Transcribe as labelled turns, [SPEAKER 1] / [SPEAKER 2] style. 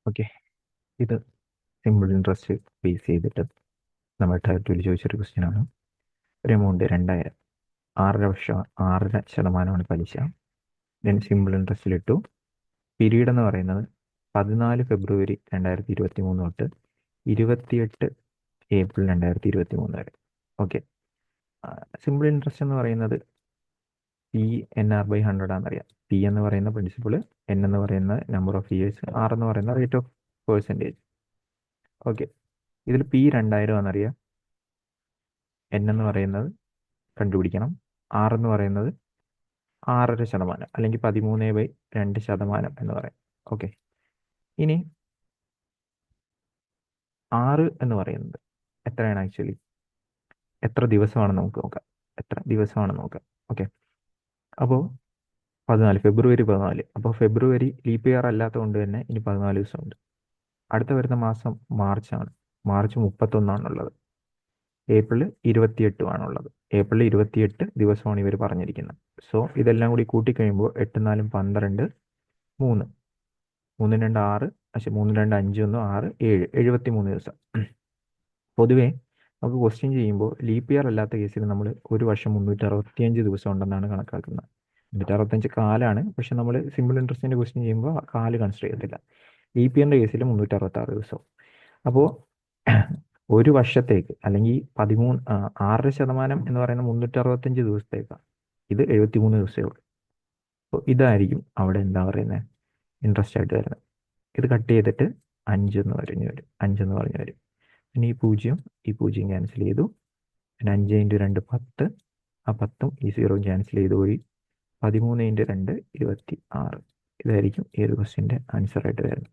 [SPEAKER 1] Okay, ഇത് simple interest base ചെയ്തിട്ട് നമ്മൾ ടയർ 2 ചോദിച്ചൊരു ക്വസ്റ്റ്യൻ ആണ്. ഒരു എമൗണ്ട് 2000, 6.5% പലിശ. Then simple ഇൻട്രസ്റ്റിലിട്ടു. പീരീഡ് എന്ന് പറയുന്നത് 14 ഫെബ്രുവരി 2023 തൊട്ട് 28 ഏപ്രിൽ 2023 വരെ. ഓക്കെ, സിമ്പിൾ ഇൻട്രസ്റ്റ് എന്ന് പറയുന്നത് PNR/100 ആണെന്നറിയാം. പി എന്ന് പറയുന്ന പ്രിൻസിപ്പിൾ, എൻ എന്ന് പറയുന്ന നമ്പർ ഓഫ് ഇയേഴ്സ്, ആർ എന്ന് പറയുന്ന റേറ്റ് ഓഫ് പെർസെൻറ്റേജ്. ഓക്കെ, ഇതിൽ പി 2000 ആണെന്നറിയാം, എൻ എന്ന് പറയുന്നത് കണ്ടുപിടിക്കണം, ആർ എന്ന് പറയുന്നത് 6.5% അല്ലെങ്കിൽ 13/2% എന്ന് പറയാം. ഓക്കെ, ഇനി 6 എന്ന് പറയുന്നത് എത്രയാണ് ആക്ച്വലി, എത്ര ദിവസമാണെന്ന് നമുക്ക് നോക്കാം. എത്ര ദിവസമാണെന്ന് നോക്കാം. ഓക്കെ, അപ്പോൾ 14 ഫെബ്രുവരി 14. അപ്പോൾ ഫെബ്രുവരി ലീപ്പ് ഇയർ അല്ലാത്തത് കൊണ്ട് തന്നെ ഇനി 14 ദിവസമുണ്ട്. അടുത്ത വരുന്ന മാസം മാർച്ചാണ്. മാർച്ച് 31ആണുള്ളത്. ഏപ്രിൽ 28 ആണുള്ളത്. ഏപ്രിൽ 28 ദിവസമാണ് ഇവർ പറഞ്ഞിരിക്കുന്നത്. സോ ഇതെല്ലാം കൂടി കൂട്ടിക്കഴിയുമ്പോൾ 8 4 12, 3 3 2 6, പക്ഷെ 3 2 5 1 6 7 73 ദിവസം. പൊതുവേ നമുക്ക് ക്വസ്റ്റ്യൻ ചെയ്യുമ്പോൾ ലീപ്പ് ഇയർ അല്ലാത്ത കേസിൽ നമ്മൾ ഒരു വർഷം 365 ദിവസം ഉണ്ടെന്നാണ് കണക്കാക്കുന്നത്. 365 കാലാണ്, പക്ഷെ നമ്മൾ സിമ്പിൾ ഇൻട്രസ്റ്റിൻ്റെ ക്വസ്റ്റ്യൻ ചെയ്യുമ്പോൾ കാല് കൺസിഡർ ചെയ്യത്തില്ല. ലീപ്പ് ഇയറിൻ്റെ കേസിൽ 366 ദിവസം. അപ്പോൾ ഒരു വർഷത്തേക്ക് അല്ലെങ്കിൽ 6% എന്ന് പറയുന്ന 365 ദിവസത്തേക്കാണ്. ഇത് 73 ദിവസമേ ഉള്ളൂ. അപ്പോൾ ഇതായിരിക്കും അവിടെ എന്താ പറയുന്നത്, ഇൻട്രസ്റ്റ് ആയിട്ട് വരുന്നത്. ഇത് കട്ട് ചെയ്തിട്ട് 5 എന്ന് പറഞ്ഞു വരും. 5 എന്ന് പറഞ്ഞു വരും. പിന്നെ ഈ 0 ക്യാൻസൽ ചെയ്തു. പിന്നെ 5 × 2 10, ആ 10ഉം ഈ 0 ക്യാൻസൽ ചെയ്ത് പോയി. 13 × 2 26. ഇതായിരിക്കും ഈ ഒരു ക്വസ്റ്റ്യൻ്റെ ആൻസർ ആയിട്ട് വരുന്നത്.